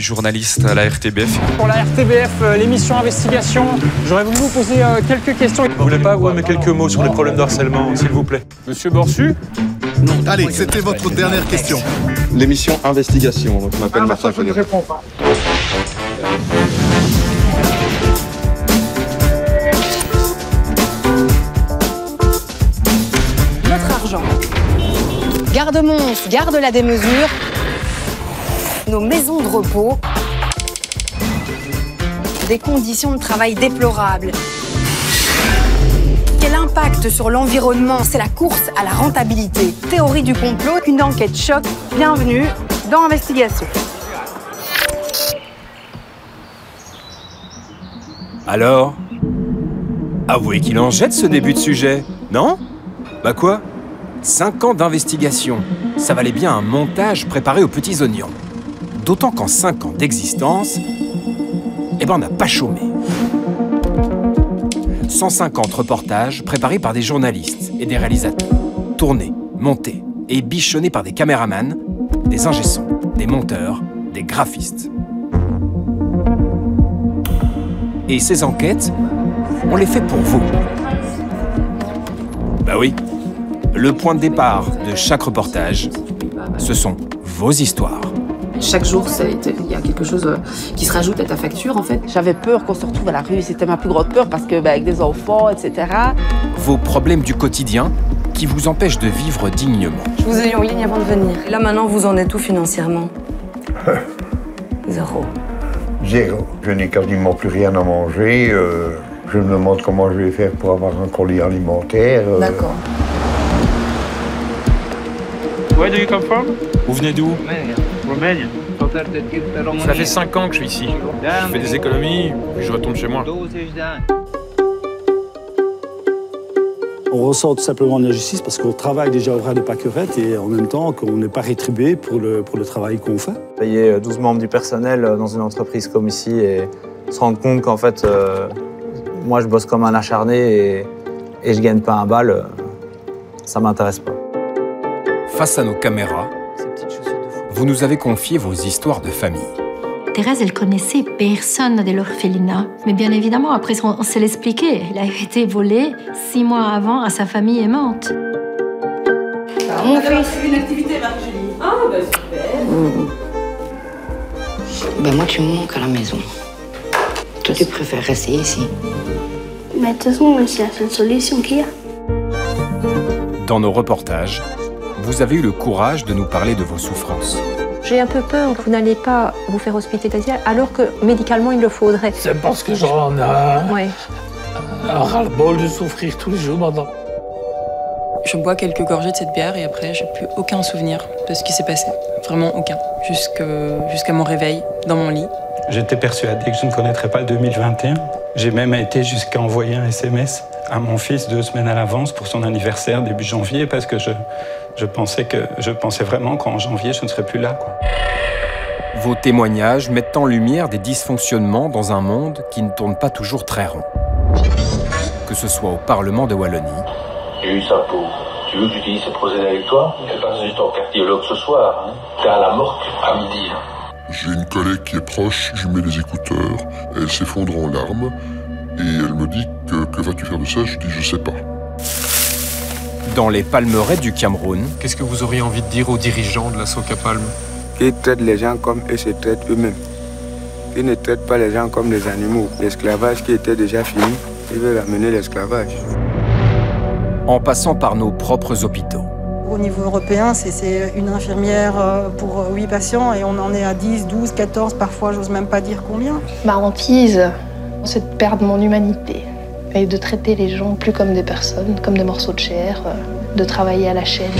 suis journaliste à la RTBF. Pour la RTBF, l'émission Investigation, j'aurais voulu vous poser quelques questions. Vous voulez pas vous mettre quelques mots sur les problèmes de harcèlement, s'il vous plaît? Monsieur Borsu? Non. Allez, c'était votre dernière question. L'émission Investigation, donc je m'appelle Martin Je ne réponds pas. Notre argent. Garde-monstre, garde la démesure. Nos maisons de repos. Des conditions de travail déplorables. Quel impact sur l'environnement? C'est la course à la rentabilité. Théorie du complot, une enquête choc. Bienvenue dans Investigation. Alors? Avouez qu'il en jette ce début de sujet, non? Bah quoi? 5 ans d'investigation, ça valait bien un montage préparé aux petits oignons. D'autant qu'en 5 ans d'existence, eh ben on n'a pas chômé. 150 reportages préparés par des journalistes et des réalisateurs, tournés, montés et bichonnés par des caméramans, des ingé-sons, des monteurs, des graphistes. Et ces enquêtes, on les fait pour vous. Bah oui, le point de départ de chaque reportage, ce sont vos histoires. Chaque jour, il y a quelque chose qui se rajoute à ta facture, en fait. J'avais peur qu'on se retrouve à la rue, c'était ma plus grande peur parce que, avec des enfants, etc. Vos problèmes du quotidien qui vous empêchent de vivre dignement. Je vous ai eu en ligne avant de venir. Là maintenant, vous en êtes où financièrement? Zéro. Zéro. Je n'ai quasiment plus rien à manger. Je me demande comment je vais faire pour avoir un colis alimentaire. D'accord. Where do you come from? Vous venez d'où? Roumanie. Ça fait 5 ans que je suis ici. Je fais des économies, puis je retourne chez moi. On ressort tout simplement de l'injustice parce qu'on travaille déjà au bras des pâquerettes et en même temps qu'on n'est pas rétribué pour le travail qu'on fait. Payer 12 membres du personnel dans une entreprise comme ici et se rendre compte qu'en fait, moi je bosse comme un acharné et je gagne pas un bal, ça m'intéresse pas. Face à nos caméras, vous nous avez confié vos histoires de famille. Thérèse, elle connaissait personne de l'orphelinat. Mais bien évidemment, après, on se l'expliquait. Elle a été volée 6 mois avant à sa famille aimante. Mon fils. Une activité, Marjorie. Ah, bah super. Ben moi, tu me manques à la maison. Toi, tu préfères rester ici. Mais de toute façon, c'est la seule solution qu'il y a. Dans nos reportages, vous avez eu le courage de nous parler de vos souffrances. J'ai un peu peur que vous n'allez pas vous faire hospitaliser alors que médicalement il le faudrait. C'est parce que j'en ai un ras-le-bol de souffrir tous les jours, madame. Je bois quelques gorgées de cette bière et après, j'ai plus aucun souvenir de ce qui s'est passé. Vraiment aucun. Jusqu'à mon réveil, dans mon lit. J'étais persuadé que je ne connaîtrais pas le 2021. J'ai même été jusqu'à envoyer un SMS à mon fils 2 semaines à l'avance pour son anniversaire début janvier parce que je pensais vraiment qu'en janvier, je ne serais plus là, quoi. Vos témoignages mettent en lumière des dysfonctionnements dans un monde qui ne tourne pas toujours très rond. Que ce soit au Parlement de Wallonie. J'ai eu sa peau. Tu veux que j'utilise ce procédé avec toi? Je passe du temps au cardiologue ce soir. Hein. T'es à la morgue à midi. Hein. J'ai une collègue qui est proche, je mets les écouteurs, elle s'effondre en larmes et elle me dit que vas-tu faire de ça? Je dis je sais pas. Dans les palmeraies du Cameroun. Qu'est-ce que vous auriez envie de dire aux dirigeants de la Soca Palme? Ils traitent les gens comme eux se traitent eux-mêmes. Ils ne traitent pas les gens comme des animaux. L'esclavage qui était déjà fini, ils veulent amener l'esclavage. En passant par nos propres hôpitaux. Au niveau européen, c'est une infirmière pour 8 patients et on en est à 10, 12, 14, parfois, j'ose même pas dire combien. Ma hantise, c'est de perdre mon humanité et de traiter les gens plus comme des personnes, comme des morceaux de chair, de travailler à la chaîne.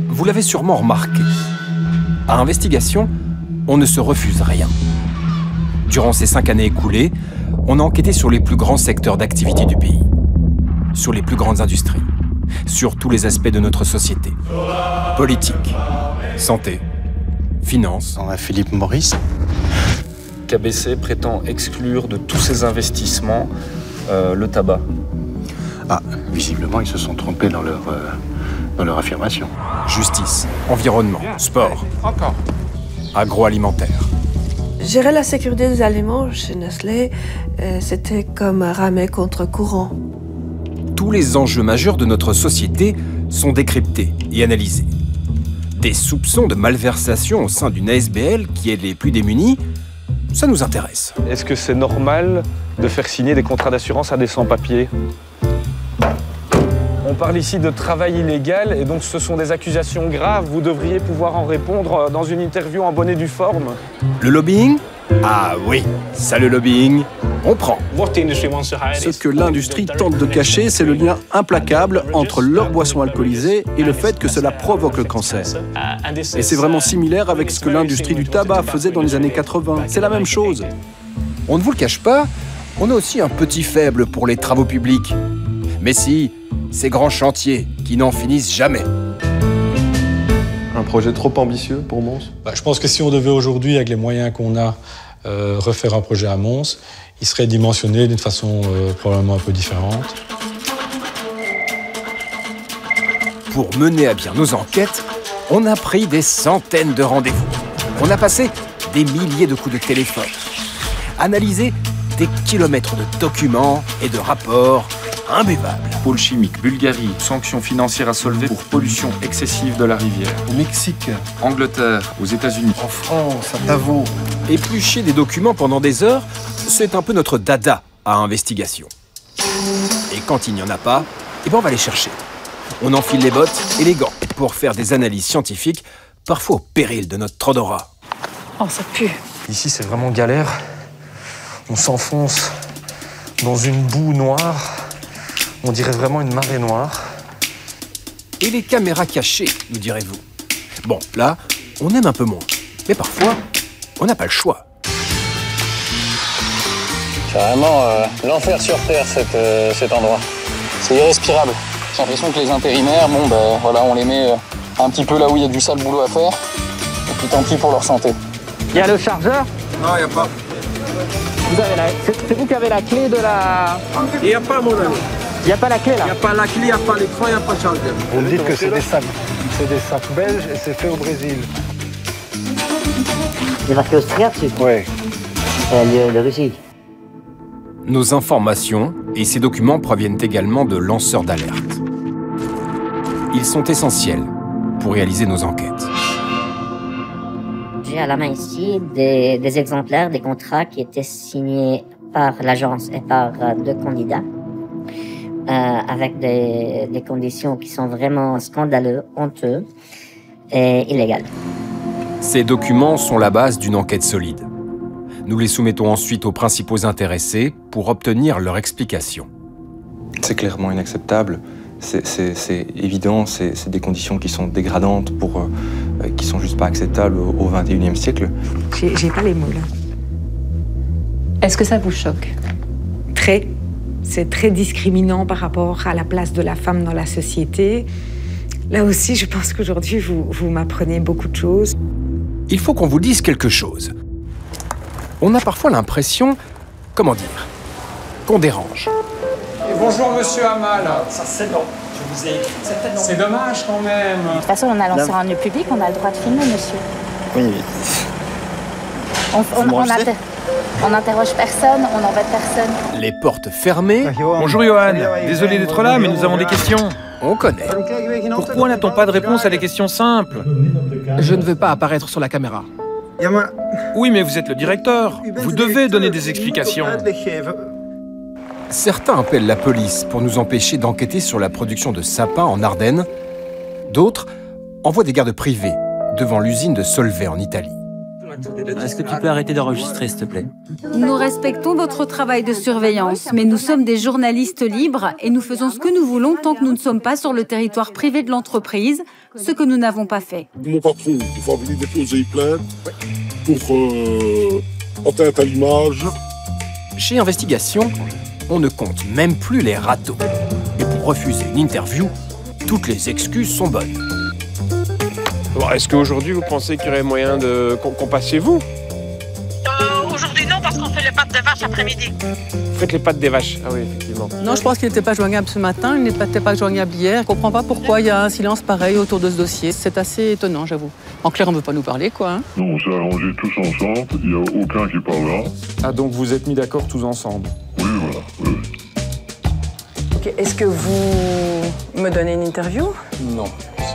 Vous l'avez sûrement remarqué. À Investigation, on ne se refuse rien. Durant ces 5 années écoulées, on a enquêté sur les plus grands secteurs d'activité du pays, sur les plus grandes industries, sur tous les aspects de notre société. Politique, santé, finance. On a Philippe Maurice. KBC prétend exclure de tous ses investissements le tabac. Ah, visiblement, ils se sont trompés dans leur dans leur affirmation. Justice, environnement, sport, agroalimentaire. Gérer la sécurité des aliments chez Nestlé, c'était comme ramer contre courant. Tous les enjeux majeurs de notre société sont décryptés et analysés. Des soupçons de malversation au sein d'une ASBL qui aide les plus démunis, ça nous intéresse. Est-ce que c'est normal de faire signer des contrats d'assurance à des sans-papiers? On parle ici de travail illégal et donc ce sont des accusations graves. Vous devriez pouvoir en répondre dans une interview en bonne et due forme. Le lobbying? Ah oui, ça le lobbying, on prend. Ce que l'industrie tente de cacher, c'est le lien implacable entre leurs boissons alcoolisées et le fait que cela provoque le cancer. Et c'est vraiment similaire avec ce que l'industrie du tabac faisait dans les années 80. C'est la même chose. On ne vous le cache pas, on a aussi un petit faible pour les travaux publics. Mais si, ces grands chantiers qui n'en finissent jamais. Un projet trop ambitieux pour Mons? Je pense que si on devait aujourd'hui, avec les moyens qu'on a, refaire un projet à Mons, il serait dimensionné d'une façon probablement un peu différente. Pour mener à bien nos enquêtes, on a pris des centaines de rendez-vous. On a passé des milliers de coups de téléphone, analysé des kilomètres de documents et de rapports imbuvables. Pôle chimique, Bulgarie, sanctions financières à solver pour pollution excessive de la rivière. Au Mexique. Angleterre, aux États-Unis. En France, à Davos. Éplucher des documents pendant des heures, c'est un peu notre dada à investigation. Et quand il n'y en a pas, on va les chercher. On enfile les bottes et les gants pour faire des analyses scientifiques, parfois au péril de notre odorat. Oh, ça pue. Ici, c'est vraiment galère. On s'enfonce dans une boue noire. On dirait vraiment une marée noire. Et les caméras cachées, nous direz-vous. Bon, là, on aime un peu moins. Mais parfois, on n'a pas le choix. C'est vraiment l'enfer sur Terre, cet endroit. C'est irrespirable. J'ai l'impression que les intérimaires, voilà, on les met un petit peu là où il y a du sale boulot à faire. Et puis tant pis pour leur santé. Il y a le chargeur? Non, il n'y a pas. C'est vous qui avez la clé de la... Il n'y a pas, mon ami. Il n'y a pas la clé là? Il n'y a pas la clé, il n'y a pas l'écran, il n'y a pas de chargeur. Vous me dites que c'est des sacs. C'est des sacs belges et c'est fait au Brésil. C'est marqué Austria dessus? Oui. De Russie. Nos informations et ces documents proviennent également de lanceurs d'alerte. Ils sont essentiels pour réaliser nos enquêtes. J'ai à la main ici des exemplaires des contrats qui étaient signés par l'agence et par deux candidats. Avec des conditions qui sont vraiment scandaleuses, honteuses et illégales. Ces documents sont la base d'une enquête solide. Nous les soumettons ensuite aux principaux intéressés pour obtenir leur explication. C'est clairement inacceptable. C'est évident, c'est des conditions qui sont dégradantes, qui sont juste pas acceptables au XXIe siècle. J'ai pas les mots là. Est-ce que ça vous choque? Très. C'est très discriminant par rapport à la place de la femme dans la société. Là aussi, je pense qu'aujourd'hui, vous m'apprenez beaucoup de choses. Il faut qu'on vous dise quelque chose. On a parfois l'impression, comment dire, qu'on dérange. Et bonjour, monsieur Hamal. Ça, c'est non. Je vous ai écrit. C'est dommage quand même. De toute façon, on a lancé un lieu public, on a le droit de filmer, monsieur. Oui. On n'interroge personne, on n'embête personne. Les portes fermées. Bonjour Johan, désolé d'être là, mais nous avons des questions. On connaît. Pourquoi n'a-t-on pas de réponse à des questions simples? Je ne veux pas apparaître sur la caméra. Oui, mais vous êtes le directeur. Vous devez donner des explications. Certains appellent la police pour nous empêcher d'enquêter sur la production de sapins en Ardennes. D'autres envoient des gardes privés devant l'usine de Solvay en Italie. Est-ce que tu peux arrêter d'enregistrer, s'il te plaît? Nous respectons votre travail de surveillance, mais nous sommes des journalistes libres et nous faisons ce que nous voulons tant que nous ne sommes pas sur le territoire privé de l'entreprise, ce que nous n'avons pas fait. Mon patron, il va venir déposer plainte pour atteinte à l'image. Chez Investigation, on ne compte même plus les râteaux. Et pour refuser une interview, toutes les excuses sont bonnes. Bon, est-ce qu'aujourd'hui, vous pensez qu'il y aurait moyen qu'on passe chez vous? Aujourd'hui, non, parce qu'on fait les pâtes de vache marche après-midi. Vous faites les pattes des vaches. Ah oui, effectivement. Non, je pense qu'il n'était pas joignable ce matin, il n'était pas joignable hier. Je ne comprends pas pourquoi il y a un silence pareil autour de ce dossier. C'est assez étonnant, j'avoue. En clair, on ne veut pas nous parler, quoi. Hein. Non, on s'est arrangés tous ensemble, il n'y a aucun qui parlera. Ah, donc vous êtes mis d'accord tous ensemble? Oui, voilà. Oui. Okay. Est-ce que vous me donnez une interview? Non.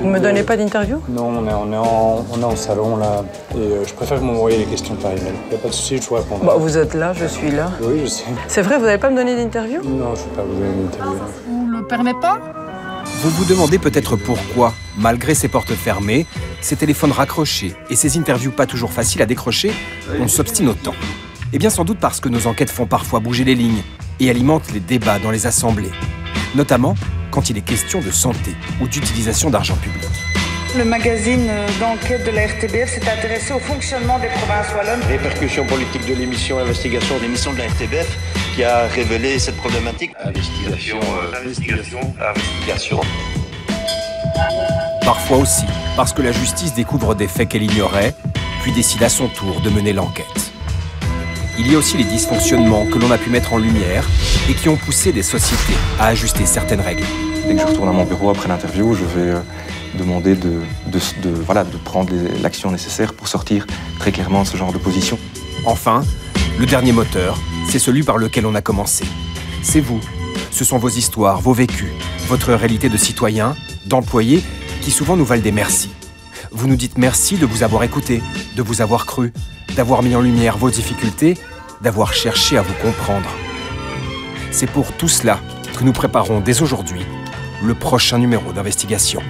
Vous ne me donnez pas d'interview? Non, on est en salon, là, et je préfère que vous m'envoyiez les questions par email. Il n'y a pas de souci, je vous répondrai. Bah, vous êtes là, je suis là. Oui, je sais. C'est vrai, vous n'allez pas me donner d'interview? Non, je ne vais pas vous donner d'interview. On ne le permet pas? Vous vous demandez peut-être pourquoi, malgré ces portes fermées, ces téléphones raccrochés et ces interviews pas toujours faciles à décrocher, on s'obstine autant. Eh bien sans doute parce que nos enquêtes font parfois bouger les lignes et alimentent les débats dans les assemblées, notamment quand il est question de santé ou d'utilisation d'argent public. Le magazine d'enquête de la RTBF s'est intéressé au fonctionnement des provinces wallonnes. Répercussions politiques de l'émission Investigation. L'émission de la RTBF qui a révélé cette problématique. Investigation. Parfois aussi, parce que la justice découvre des faits qu'elle ignorait, puis décide à son tour de mener l'enquête. Il y a aussi les dysfonctionnements que l'on a pu mettre en lumière et qui ont poussé des sociétés à ajuster certaines règles. Dès que je retourne à mon bureau après l'interview, je vais demander de prendre l'action nécessaire pour sortir très clairement de ce genre de position. Enfin, le dernier moteur, c'est celui par lequel on a commencé. C'est vous. Ce sont vos histoires, vos vécus, votre réalité de citoyen, d'employé, qui souvent nous valent des merci. Vous nous dites merci de vous avoir écouté, de vous avoir cru, d'avoir mis en lumière vos difficultés, d'avoir cherché à vous comprendre. C'est pour tout cela que nous préparons dès aujourd'hui le prochain numéro d'Investigation.